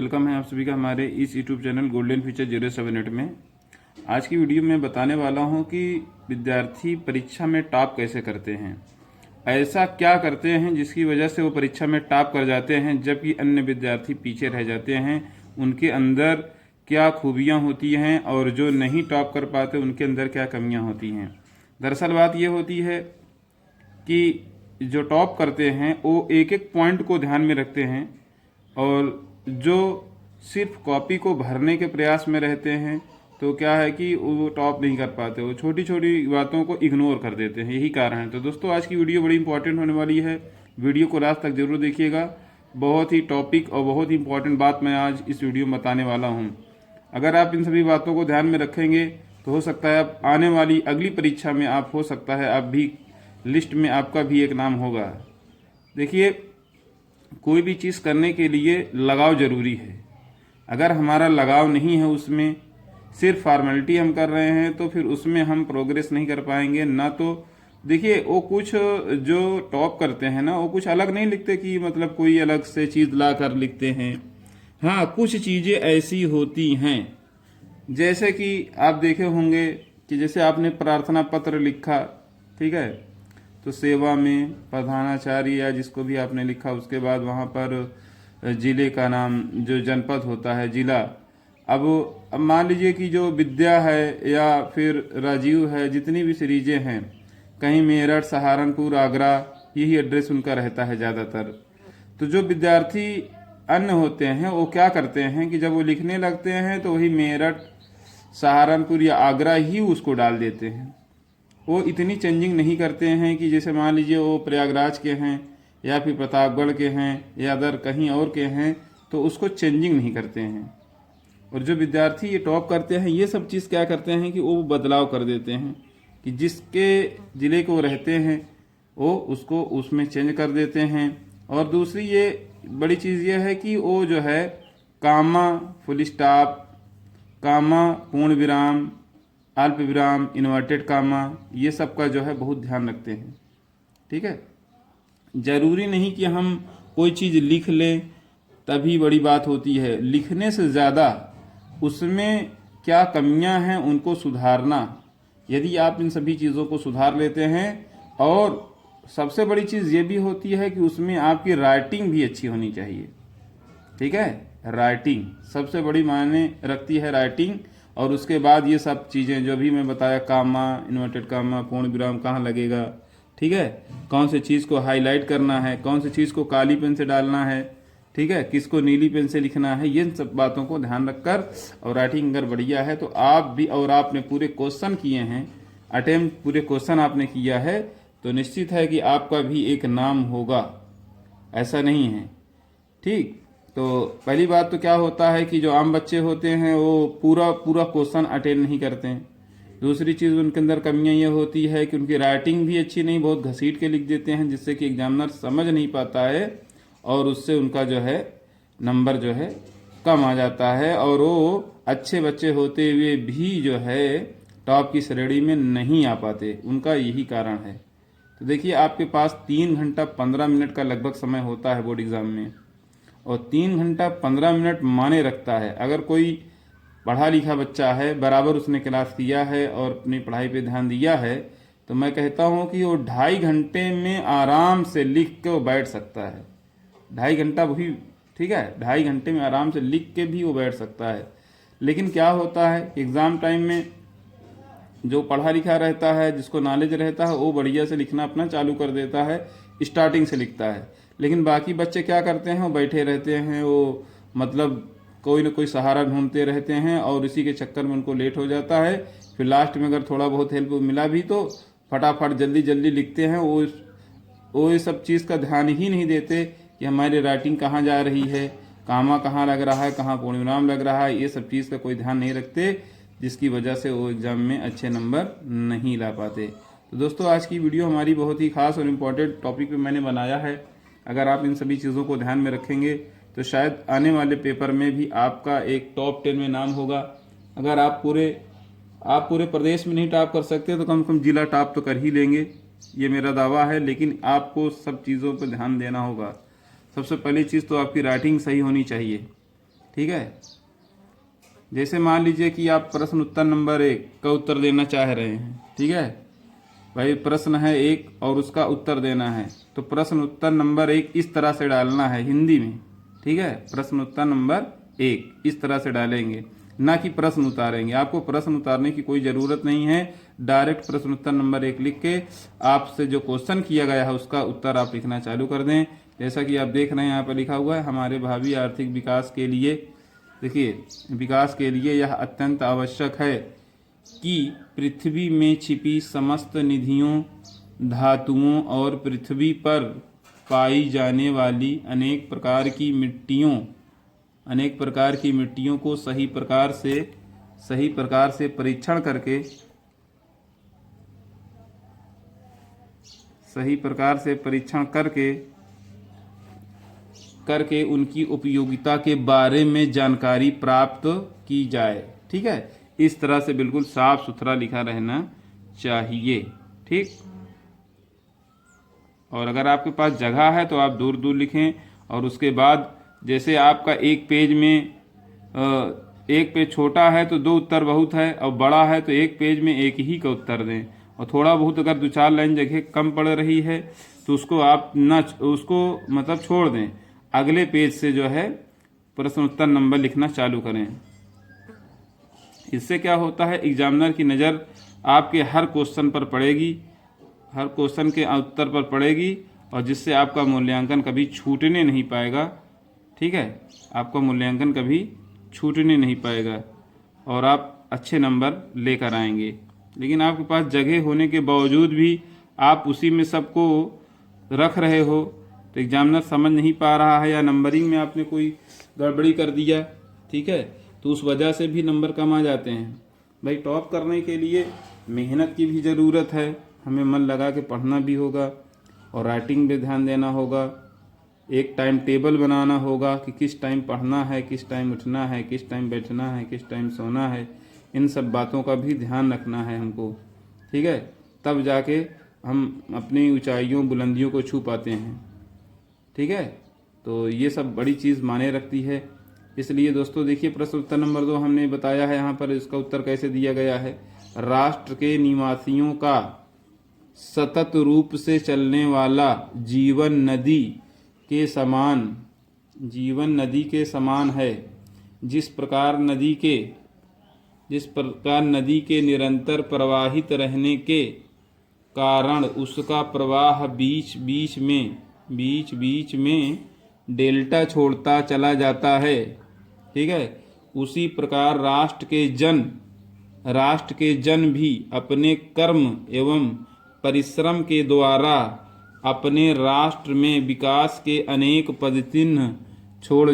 Welcome है आप सभी का हमारे इस यूट्यूब चैनल गोल्डन फ्यूचर 078 में। आज की वीडियो में बताने वाला हूं कि विद्यार्थी परीक्षा में टॉप कैसे करते हैं। ऐसा क्या करते हैं जिसकी वजह से वो परीक्षा में टॉप कर जाते हैं जबकि अन्य विद्यार्थी पीछे रह जाते हैं। उनके अंदर क्या खूबियां होती हैं और जो नहीं टॉप कर पाते उनके अंदर क्या कमियां होती हैं। दरअसल बात ये होती है कि जो टॉप करते हैं वो एक एक पॉइंट को ध्यान में रखते हैं और जो सिर्फ कॉपी को भरने के प्रयास में रहते हैं तो क्या है कि वो टॉप नहीं कर पाते, वो छोटी छोटी बातों को इग्नोर कर देते हैं। यही कारण है। तो दोस्तों आज की वीडियो बड़ी इंपॉर्टेंट होने वाली है, वीडियो को लास्ट तक जरूर देखिएगा। बहुत ही टॉपिक और बहुत ही इंपॉर्टेंट बात मैं आज इस वीडियो में बताने वाला हूँ। अगर आप इन सभी बातों को ध्यान में रखेंगे तो हो सकता है आप आने वाली अगली परीक्षा में आप हो सकता है आप भी लिस्ट में आपका भी एक नाम होगा। देखिए, कोई भी चीज़ करने के लिए लगाव जरूरी है। अगर हमारा लगाव नहीं है, उसमें सिर्फ फॉर्मेलिटी हम कर रहे हैं तो फिर उसमें हम प्रोग्रेस नहीं कर पाएंगे ना। तो देखिए, वो कुछ जो टॉप करते हैं ना वो कुछ अलग नहीं लिखते कि मतलब कोई अलग से चीज़ ला कर लिखते हैं। हाँ, कुछ चीज़ें ऐसी होती हैं जैसे कि आप देखे होंगे कि जैसे आपने प्रार्थना पत्र लिखा, ठीक है, तो सेवा में प्रधानाचार्य या जिसको भी आपने लिखा, उसके बाद वहाँ पर जिले का नाम, जो जनपद होता है जिला। अब मान लीजिए कि जो विद्या है या फिर राजीव है, जितनी भी सीरीजें हैं, कहीं मेरठ, सहारनपुर, आगरा, यही एड्रेस उनका रहता है ज़्यादातर। तो जो विद्यार्थी अन्य होते हैं वो क्या करते हैं कि जब वो लिखने लगते हैं तो वही मेरठ, सहारनपुर या आगरा ही उसको डाल देते हैं। वो इतनी चेंजिंग नहीं करते हैं कि जैसे मान लीजिए वो प्रयागराज के हैं या फिर प्रतापगढ़ के हैं या अदर कहीं और के हैं तो उसको चेंजिंग नहीं करते हैं। और जो विद्यार्थी ये टॉप करते हैं ये सब चीज़ क्या करते हैं कि वो बदलाव कर देते हैं कि जिसके ज़िले को रहते हैं वो उसको उसमें चेंज कर देते हैं। और दूसरी ये बड़ी चीज़ ये है कि वो जो है कामा, फुल स्टॉप, कामा, पूर्ण विराम, अल्प विराम, इन्वर्टेड कामा, ये सब का जो है बहुत ध्यान रखते हैं। ठीक है, जरूरी नहीं कि हम कोई चीज़ लिख लें तभी बड़ी बात होती है। लिखने से ज़्यादा उसमें क्या कमियां हैं उनको सुधारना। यदि आप इन सभी चीज़ों को सुधार लेते हैं, और सबसे बड़ी चीज़ ये भी होती है कि उसमें आपकी राइटिंग भी अच्छी होनी चाहिए। ठीक है, राइटिंग सबसे बड़ी मायने रखती है, राइटिंग। और उसके बाद ये सब चीज़ें जो भी मैं बताया, कामा, इन्वर्टेड कामा, पूर्ण विराम कहाँ लगेगा, ठीक है, कौन से चीज़ को हाईलाइट करना है, कौन सी चीज़ को काली पेन से डालना है, ठीक है, किसको नीली पेन से लिखना है, ये सब बातों को ध्यान रखकर और राइटिंग अगर बढ़िया है तो आप भी, और आपने पूरे क्वेश्चन किए हैं, अटेम्प्ट पूरे क्वेश्चन आपने किया है, तो निश्चित है कि आपका भी एक नाम होगा। ऐसा नहीं है। ठीक, तो पहली बात तो क्या होता है कि जो आम बच्चे होते हैं वो पूरा पूरा क्वेश्चन अटेंड नहीं करते हैं। दूसरी चीज़ उनके अंदर कमियां ये होती है कि उनकी राइटिंग भी अच्छी नहीं, बहुत घसीट के लिख देते हैं जिससे कि एग्जामिनर समझ नहीं पाता है और उससे उनका जो है नंबर जो है कम आ जाता है और वो अच्छे बच्चे होते हुए भी जो है टॉप की श्रेणी में नहीं आ पाते। उनका यही कारण है। तो देखिए, आपके पास 3 घंटा 15 मिनट का लगभग समय होता है बोर्ड एग्ज़ाम में, और 3 घंटा 15 मिनट माने रखता है। अगर कोई पढ़ा लिखा बच्चा है, बराबर उसने क्लास किया है और अपनी पढ़ाई पे ध्यान दिया है, तो मैं कहता हूँ कि वो 2.5 घंटे में आराम से लिख के वो बैठ सकता है। 2.5 घंटा वही, ठीक है, 2.5 घंटे में आराम से लिख के भी वो बैठ सकता है। लेकिन क्या होता है, एग्ज़ाम टाइम में जो पढ़ा लिखा रहता है, जिसको नॉलेज रहता है, वो बढ़िया से लिखना अपना चालू कर देता है, स्टार्टिंग से लिखता है। लेकिन बाकी बच्चे क्या करते हैं, वो बैठे रहते हैं, वो मतलब कोई ना कोई सहारा ढूंढते रहते हैं और इसी के चक्कर में उनको लेट हो जाता है। फिर लास्ट में अगर थोड़ा बहुत हेल्प मिला भी तो फटाफट जल्दी जल्दी लिखते हैं। वो ये सब चीज़ का ध्यान ही नहीं देते कि हमारी राइटिंग कहाँ जा रही है, कामा कहाँ लग रहा है, कहाँ पूर्ण विराम लग रहा है, ये सब चीज़ का कोई ध्यान नहीं रखते, जिसकी वजह से वो एग्ज़ाम में अच्छे नंबर नहीं ला पाते। तो दोस्तों आज की वीडियो हमारी बहुत ही खास और इम्पोर्टेंट टॉपिक पे मैंने बनाया है। अगर आप इन सभी चीज़ों को ध्यान में रखेंगे तो शायद आने वाले पेपर में भी आपका एक टॉप 10 में नाम होगा। अगर आप पूरे प्रदेश में नहीं टॉप कर सकते तो कम से कम जिला टॉप तो कर ही लेंगे, ये मेरा दावा है। लेकिन आपको सब चीज़ों पर ध्यान देना होगा। सबसे पहली चीज़ तो आपकी राइटिंग सही होनी चाहिए। ठीक है। जैसे मान लीजिए कि आप प्रश्न उत्तर नंबर 1 का उत्तर देना चाह रहे हैं, ठीक है भाई, प्रश्न है 1 और उसका उत्तर देना है, तो प्रश्न उत्तर नंबर 1 इस तरह से डालना है हिंदी में, ठीक है। प्रश्न उत्तर नंबर 1 इस तरह से डालेंगे, ना कि प्रश्न उतारेंगे। आपको प्रश्न उतारने की कोई ज़रूरत नहीं है, डायरेक्ट प्रश्न उत्तर नंबर 1 लिख के आपसे जो क्वेश्चन किया गया है उसका उत्तर आप लिखना चालू कर दें। जैसा कि आप देख रहे हैं यहाँ पर लिखा हुआ है, हमारे भावी आर्थिक विकास के लिए, देखिए, विकास के लिए यह अत्यंत आवश्यक है कि पृथ्वी में छिपी समस्त निधियों, धातुओं और पृथ्वी पर पाई जाने वाली अनेक प्रकार की मिट्टियों को सही प्रकार से परीक्षण करके उनकी उपयोगिता के बारे में जानकारी प्राप्त की जाए, ठीक है। इस तरह से बिल्कुल साफ सुथरा लिखा रहना चाहिए, ठीक। और अगर आपके पास जगह है तो आप दूर दूर लिखें, और उसके बाद जैसे आपका एक पेज छोटा है तो 2 उत्तर बहुत है, और बड़ा है तो एक पेज में एक ही का उत्तर दें। और थोड़ा बहुत अगर 2-4 लाइन जगह कम पड़ रही है तो उसको आप मतलब छोड़ दें, अगले पेज से जो है प्रश्न उत्तर नंबर लिखना चालू करें। इससे क्या होता है, एग्जामिनर की नज़र आपके हर क्वेश्चन पर पड़ेगी, हर क्वेश्चन के उत्तर पर पड़ेगी, और जिससे आपका मूल्यांकन कभी छूटने नहीं पाएगा, ठीक है। आपका मूल्यांकन कभी छूटने नहीं पाएगा और आप अच्छे नंबर लेकर आएंगे। लेकिन आपके पास जगह होने के बावजूद भी आप उसी में सबको रख रहे हो, तो एग्जामिनर समझ नहीं पा रहा है, या नंबरिंग में आपने कोई गड़बड़ी कर दिया, ठीक है, तो उस वजह से भी नंबर कम आ जाते हैं। भाई, टॉप करने के लिए मेहनत की भी ज़रूरत है, हमें मन लगा के पढ़ना भी होगा और राइटिंग पे ध्यान देना होगा। एक टाइम टेबल बनाना होगा कि किस टाइम पढ़ना है, किस टाइम उठना है, किस टाइम बैठना है, किस टाइम सोना है, इन सब बातों का भी ध्यान रखना है हमको, ठीक है। तब जाके हम अपनी ऊंचाइयों बुलंदियों को छू पाते हैं, ठीक है। तो ये सब बड़ी चीज़ माने रखती है। इसलिए दोस्तों देखिए, प्रश्न उत्तर नंबर 2 हमने बताया है, यहाँ पर इसका उत्तर कैसे दिया गया है। राष्ट्र के निवासियों का सतत रूप से चलने वाला जीवन नदी के समान है। जिस प्रकार नदी के निरंतर प्रवाहित रहने के कारण उसका प्रवाह बीच बीच में डेल्टा छोड़ता चला जाता है, ठीक है, उसी प्रकार राष्ट्र के जन भी अपने कर्म एवं परिश्रम के द्वारा अपने राष्ट्र में विकास के अनेक पदचिन्ह छोड़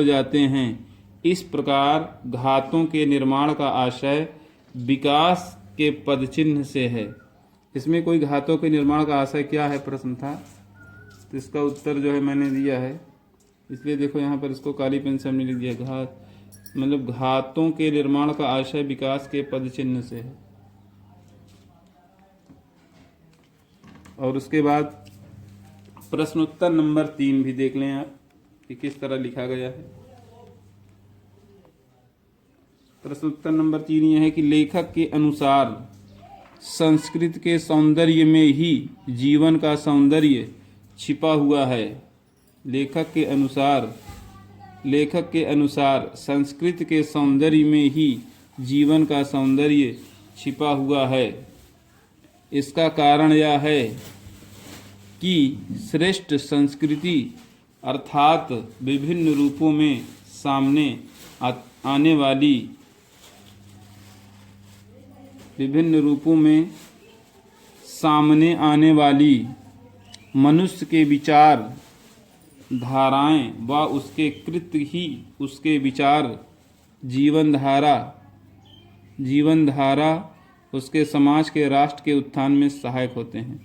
जाते हैं। इस प्रकार घातों के निर्माण का आशय विकास के पदचिन्ह से है। इसमें कोई घातों के निर्माण का आशय क्या है प्रश्न था, तो इसका उत्तर जो है मैंने दिया है। इसलिए देखो यहाँ पर इसको काली पेन से हमने लिख दिया, घातों के निर्माण का आशय विकास के पदचिन्ह से है। और उसके बाद प्रश्न उत्तर नंबर 3 भी देख लें आप कि किस तरह लिखा गया है। प्रश्न उत्तर नंबर 3 यह है कि लेखक के अनुसार संस्कृत के सौंदर्य में ही जीवन का सौंदर्य छिपा हुआ है। लेखक के अनुसार संस्कृत के सौंदर्य में ही जीवन का सौंदर्य छिपा हुआ है। इसका कारण यह है कि श्रेष्ठ संस्कृति अर्थात विभिन्न रूपों में सामने आने वाली मनुष्य के विचार धाराएं व उसके कृत्य ही उसके विचार जीवन धारा उसके समाज के राष्ट्र के उत्थान में सहायक होते हैं।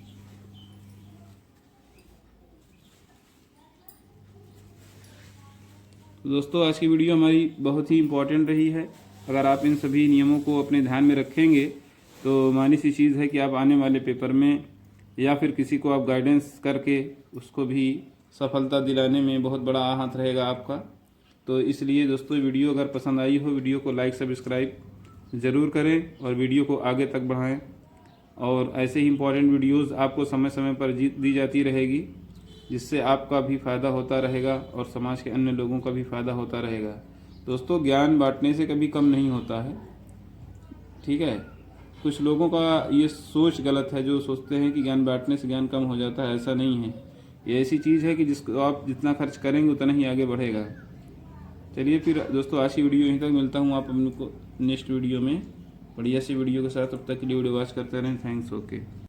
तो दोस्तों आज की वीडियो हमारी बहुत ही इम्पोर्टेंट रही है। अगर आप इन सभी नियमों को अपने ध्यान में रखेंगे तो मानी सी चीज़ है कि आप आने वाले पेपर में या फिर किसी को आप गाइडेंस करके उसको भी सफलता दिलाने में बहुत बड़ा हाथ रहेगा आपका। तो इसलिए दोस्तों वीडियो अगर पसंद आई हो, वीडियो को लाइक सब्सक्राइब ज़रूर करें और वीडियो को आगे तक बढ़ाएं। और ऐसे ही इम्पोर्टेंट वीडियोस आपको समय समय पर दी जाती रहेगी, जिससे आपका भी फ़ायदा होता रहेगा और समाज के अन्य लोगों का भी फ़ायदा होता रहेगा। दोस्तों ज्ञान बांटने से कभी कम नहीं होता है, ठीक है। कुछ लोगों का ये सोच गलत है, जो सोचते हैं कि ज्ञान बांटने से ज्ञान कम हो जाता है। ऐसा नहीं है, ये ऐसी चीज़ है कि जिसको आप जितना खर्च करेंगे उतना ही आगे बढ़ेगा। चलिए फिर दोस्तों आज की वीडियो यहीं तक, मिलता हूँ आप अपने को नेक्स्ट वीडियो में बढ़िया सी वीडियो के साथ। तब तक के लिए वीडियो वॉच करते रहें। थैंक्स। ओके।